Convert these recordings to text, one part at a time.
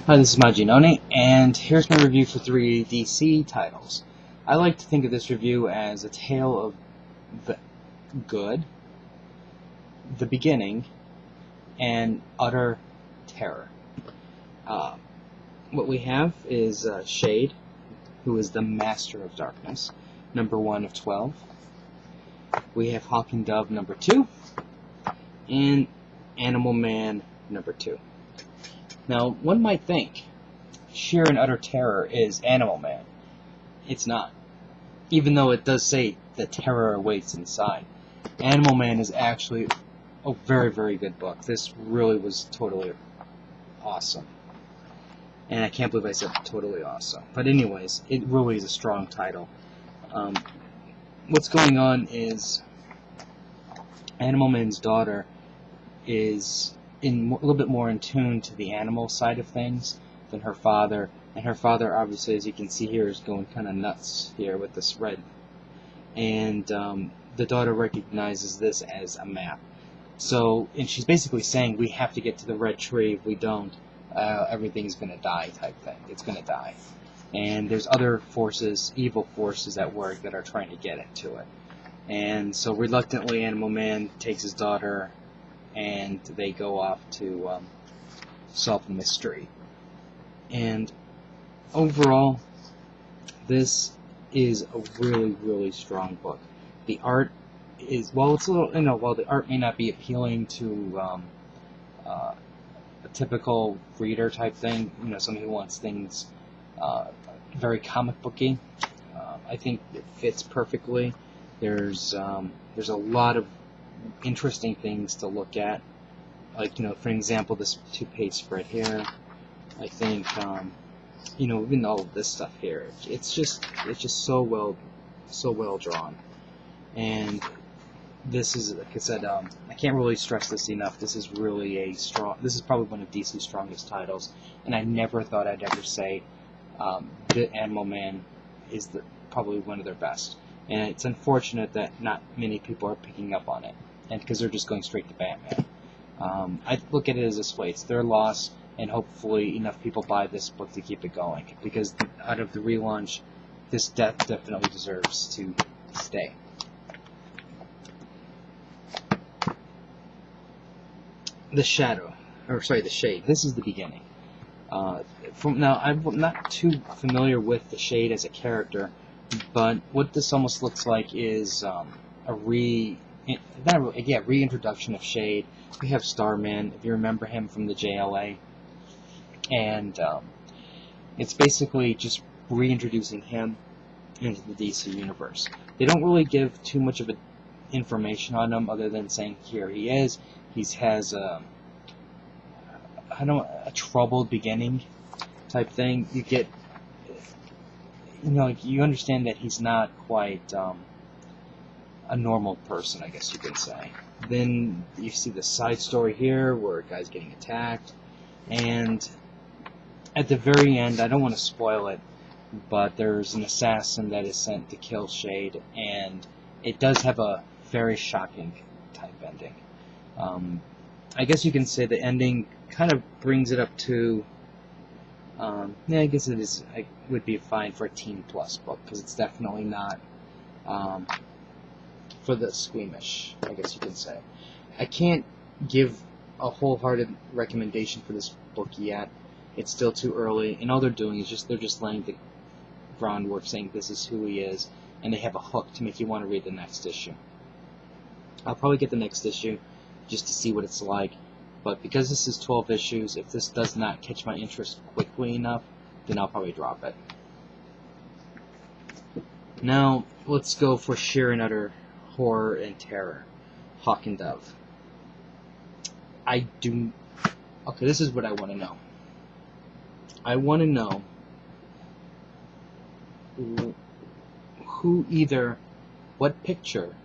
Hi, this is Maginoni, and here's my review for 3 DC titles. I like to think of this review as a tale of the good, the beginning, and utter terror. What we have is Shade, who is the Master of Darkness, number 1 of 12. We have Hawk and Dove, number 2, and Animal Man, number 2. Now, one might think sheer and utter terror is Animal Man. It's not. Even though it does say the terror awaits inside. Animal Man is actually a very, very good book. This really was totally awesome. And I can't believe I said totally awesome. But anyways, it really is a strong title. What's going on is Animal Man's daughter is a little bit more in tune to the animal side of things than her father, and her father, obviously, as you can see here, is going kind of nuts here with this red, and the daughter recognizes this as a map. So, and she's basically saying, we have to get to the red tree. If we don't, everything's going to die type thing. It's going to die. And there's other forces, evil forces at work that are trying to get it to it. And so reluctantly, Animal Man takes his daughter and they go off to solve the mystery. And overall, this is a really, really strong book. The art is, well, it's a little, while the art may not be appealing to a typical reader type thing, somebody who wants things very comic booky, I think it fits perfectly. There's a lot of interesting things to look at, like for example, this 2-page spread here. I think even all of this stuff here, it's just so well drawn. And this is, like I said, I can't really stress this enough. This is really this is probably one of DC's strongest titles, and I never thought I'd ever say that Animal Man is probably one of their best. And it's unfortunate that not many people are picking up on it, and because they're just going straight to Batman. I look at it as this way: it's their loss, and hopefully enough people buy this book to keep it going. Because out of the relaunch, this definitely deserves to stay. The Shade. This is the beginning. Now, I'm not too familiar with the Shade as a character, but what this almost looks like is a reintroduction of Shade. We have Starman, if you remember him from the JLA, and it's basically just reintroducing him into the DC universe. They don't really give too much of information on him, other than saying here he is. He has a troubled beginning type thing. You get, you understand that he's not quite a normal person, I guess you could say. Then you see the side story here where a guy's getting attacked, and at the very end, I don't want to spoil it, but there's an assassin that is sent to kill Shade, and it does have a very shocking type ending. I guess you can say the ending kind of brings it up to, I guess it would be fine for a teen plus book, because it's definitely not for the squeamish, I guess you can say. I can't give a wholehearted recommendation for this book yet. It's still too early, and all they're doing is they're just laying the groundwork, saying this is who he is, and they have a hook to make you want to read the next issue. I'll probably get the next issue just to see what it's like, but because this is 12 issues, if this does not catch my interest quickly enough, then I'll probably drop it. Now, let's go for sheer and utter horror and terror. Hawk and Dove. Okay, this is what I want to know. I want to know what picture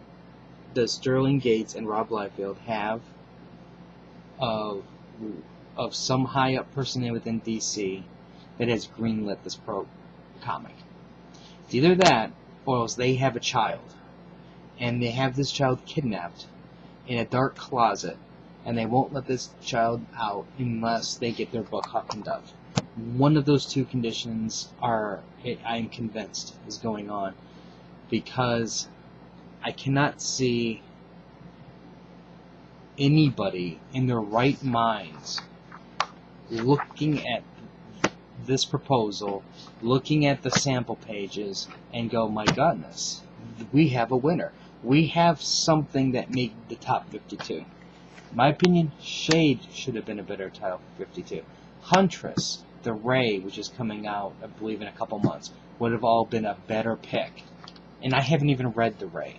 does Sterling Gates and Rob Liefeld have of some high up person within DC that has greenlit this comic. It's either that, or else they have a child, and they have this child kidnapped in a dark closet, and they won't let this child out unless they get their book Hawk and Dove. One of those two conditions I'm convinced, is going on, because I cannot see anybody in their right minds looking at this proposal, looking at the sample pages, and go, my goodness, we have a winner. We have something that made the top 52. In my opinion, Shade should have been a better title for 52. Huntress, The Ray, which is coming out, I believe, in a couple months, would have all been a better pick. And I haven't even read The Ray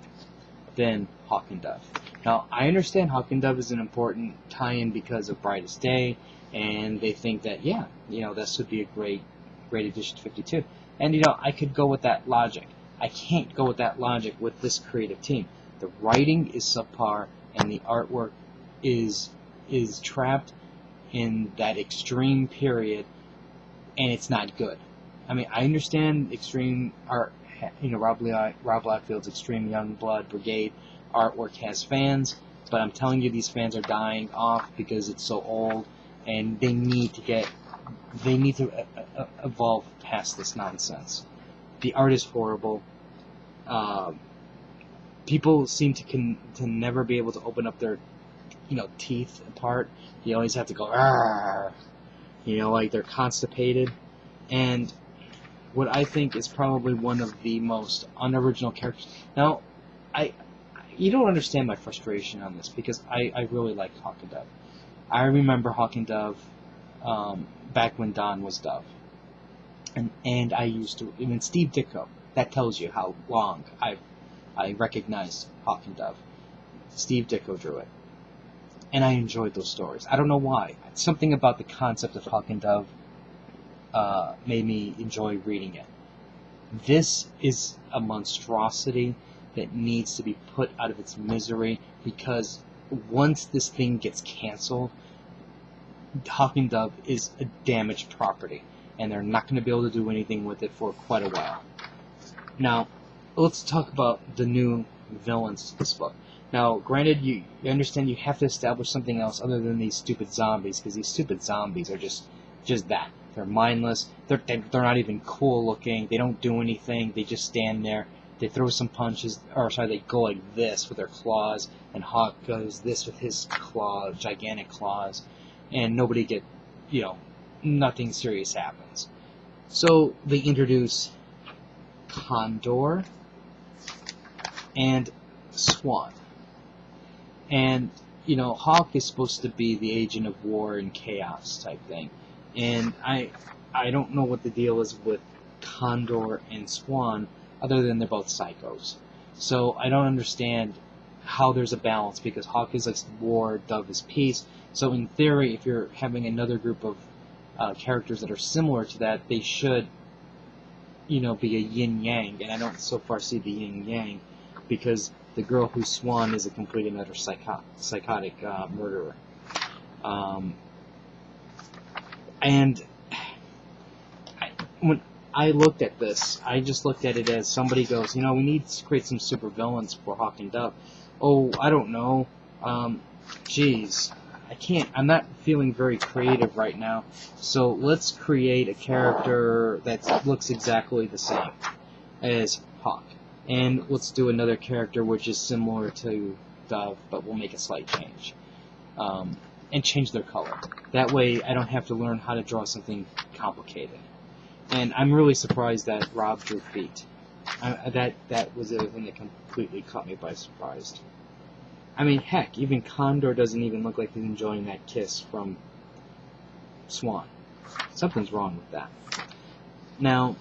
than Hawk and Dove. Now, I understand Hawk and Dove is an important tie-in because of Brightest Day, and they think that, yeah, this would be a great addition to 52. And, I could go with that logic. I can't go with that logic with this creative team. The writing is subpar, and the artwork is trapped in that extreme period, and it's not good. I mean, I understand extreme art, Rob Liefeld's Extreme Young Blood Brigade artwork has fans, but I'm telling you, these fans are dying off because it's so old, and they need to evolve past this nonsense. The art is horrible. People seem to never be able to open up their, teeth apart. You always have to go, "Arr!" Like they're constipated. And what I think is probably one of the most unoriginal characters. Now, you don't understand my frustration on this, because I really like Hawk and Dove. I remember Hawk and Dove back when Don was Dove. And I used to, Steve Ditko, that tells you how long I recognized Hawk and Dove. Steve Ditko drew it. And I enjoyed those stories. I don't know why. Something about the concept of Hawk and Dove made me enjoy reading it. This is a monstrosity that needs to be put out of its misery, because once this thing gets canceled, Hawk and Dove is a damaged property, and they're not going to be able to do anything with it for quite a while. Now, let's talk about the new villains to this book. Now, granted, you understand you have to establish something else other than these stupid zombies, because these stupid zombies are just that. They're mindless. They're not even cool looking. They don't do anything. They just stand there. They throw some punches, they go like this with their claws, and Hawk goes this with his claws, gigantic claws, and nothing serious happens. So they introduce Condor and Swan. And, Hawk is supposed to be the agent of war and chaos type thing. And I don't know what the deal is with Condor and Swan, other than they're both psychos. So I don't understand how there's a balance, because Hawk is like war, Dove is peace. So in theory, if you're having another group of characters that are similar to that, they should, be a yin-yang, and I don't so far see the yin-yang, because the girl who's Swan is a complete and utter psychotic murderer. When I looked at this, I just looked at it as somebody goes, we need to create some super villains for Hawk and Dove. Oh, I don't know. I'm not feeling very creative right now. So let's create a character that looks exactly the same as Hawk. And let's do another character which is similar to Dove, but we'll make a slight change. And change their color. That way I don't have to learn how to draw something complicated. And I'm really surprised that Rob drew feet. That was the thing that completely caught me by surprise. I mean, heck, even Condor doesn't even look like he's enjoying that kiss from Swan. Something's wrong with that. Now,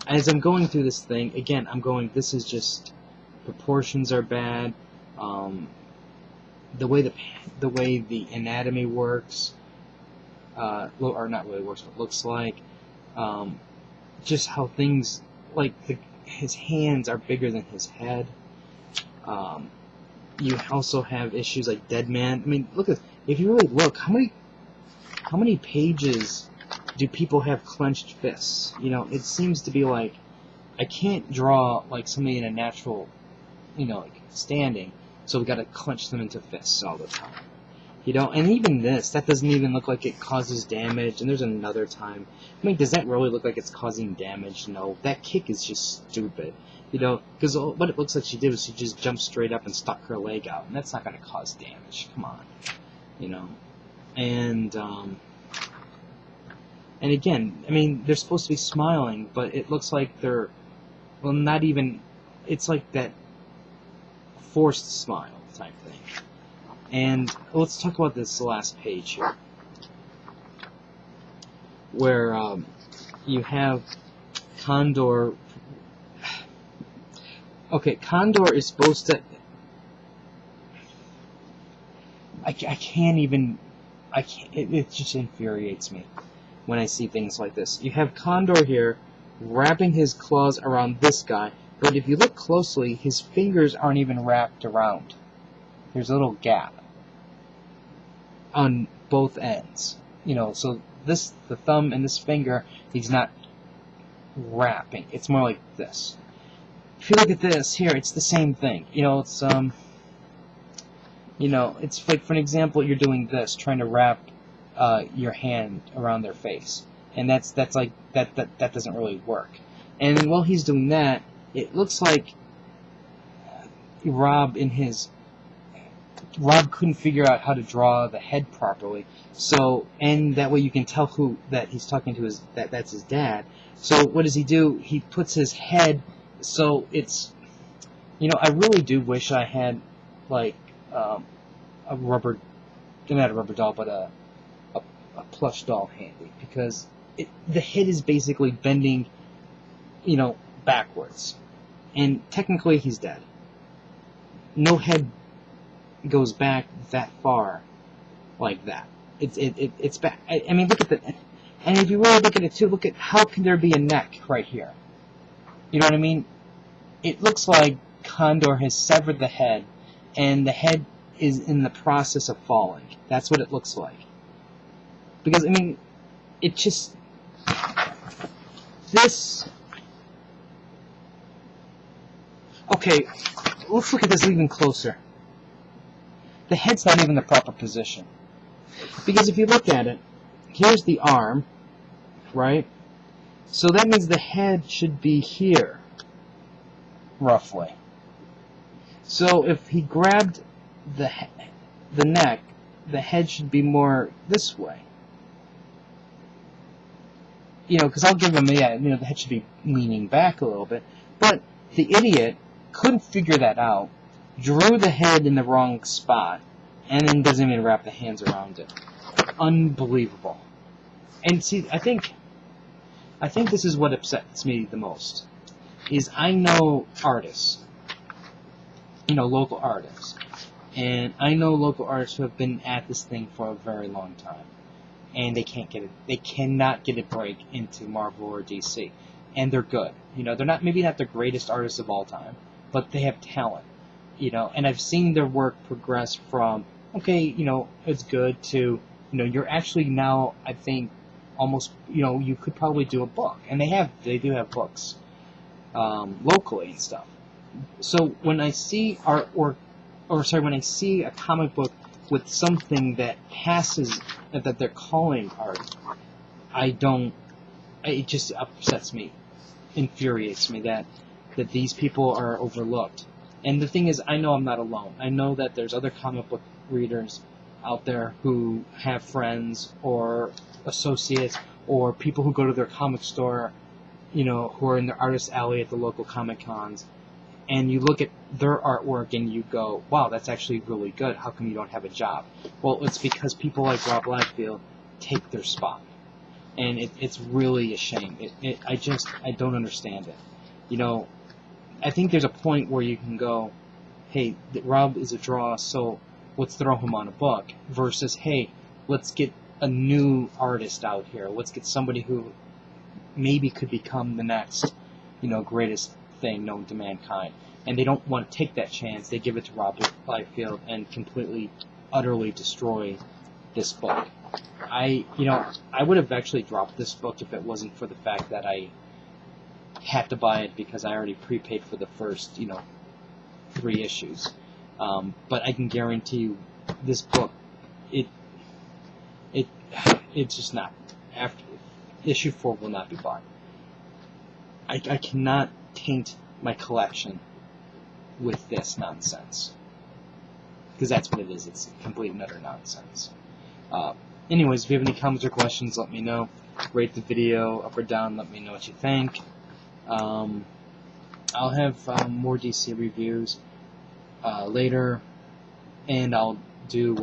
as I'm going through this thing, again, this is just, proportions are bad, the way the anatomy works, or not really works, but looks like, just how things, like, his hands are bigger than his head. You also have issues like Dead Man. I mean, if you really look, how many pages do people have clenched fists? It seems to be like, I can't draw like somebody in a natural, like standing, so we got to clench them into fists all the time. You know, and even this, that doesn't even look like it causes damage. And there's another time. I mean, does that really look like it's causing damage? No. That kick is just stupid. You know, because what it looks like she did was she just jumped straight up and stuck her leg out. And that's not going to cause damage. Come on. You know. And again, I mean, they're supposed to be smiling, but it looks like they're, well, not even, it's like that forced smile type thing. And let's talk about this last page here, where you have Condor. Okay, Condor is supposed to. I can't even. I can't. It just infuriates me when I see things like this. You have Condor here, wrapping his claws around this guy, but if you look closely, his fingers aren't even wrapped around. There's a little gap on both ends. You know, so this, the thumb and this finger, he's not wrapping. It's more like this. If you look at this here, it's the same thing. You know, it's you know, it's like, for an example, you're doing this, trying to wrap your hand around their face, and that's like that doesn't really work. And while he's doing that, it looks like Rob couldn't figure out how to draw the head properly. So, and that way you can tell who that he's talking to is that's his dad. So what does he do? He puts his head, so it's, you know, I really do wish I had like a rubber, not a rubber doll, but a plush doll handy, because the head is basically bending, you know, backwards, and technically he's dead. No head goes back that far like that. It's back. I mean, look at the, and if you really look at it too, look at how can there be a neck right here? You know what I mean? It looks like Condor has severed the head, and the head is in the process of falling. That's what it looks like. Because, I mean, it just, this, okay, let's look at this even closer. The head's not even the proper position. Because if you look at it, here's the arm, right? So that means the head should be here, roughly. So if he grabbed the neck, the head should be more this way. You know, because I'll give him, yeah, you know, the head should be leaning back a little bit. But the idiot couldn't figure that out, drew the head in the wrong spot, and then doesn't even wrap the hands around it. Unbelievable. And see, I think this is what upsets me the most, is I know artists, you know, local artists, and I know local artists who have been at this thing for a very long time, and they can't get it, they cannot get a break into Marvel or DC, and they're good. You know, they're not, maybe not the greatest artists of all time, but they have talent, you know, and I've seen their work progress from, okay, you know, it's good, to, you know, you're actually now, I think, almost, you know, you could probably do a book, and they do have books locally and stuff. So when I see artwork, or sorry, when I see a comic book with something that passes, that they're calling art, it just upsets me, infuriates me that these people are overlooked. And the thing is, I know I'm not alone. I know that there's other comic book readers out there who have friends or associates or people who go to their comic store, you know, who are in their artist alley at the local Comic Cons, and you look at their artwork and you go, wow, that's actually really good. How come you don't have a job? Well, it's because people like Rob Liefeld take their spot. And it's really a shame. I don't understand it. You know, I think there's a point where you can go, hey, Rob is a draw, so let's throw him on a book, versus, hey, let's get a new artist out here. Let's get somebody who maybe could become the next, you know, greatest thing known to mankind. And they don't want to take that chance. They give it to Rob Liefeld and completely, utterly destroy this book. I would have actually dropped this book if it wasn't for the fact that I had to buy it because I already prepaid for the first, 3 issues. But I can guarantee you, this book it's just not. After issue 4 will not be bought. I cannot taint my collection with this nonsense, because that's what it is. It's complete and utter nonsense. Anyways, if you have any comments or questions, let me know. Rate the video up or down. Let me know what you think. I'll have more DC reviews later, and I'll do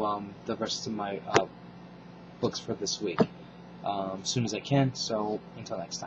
the rest of my books for this week as soon as I can. So until next time.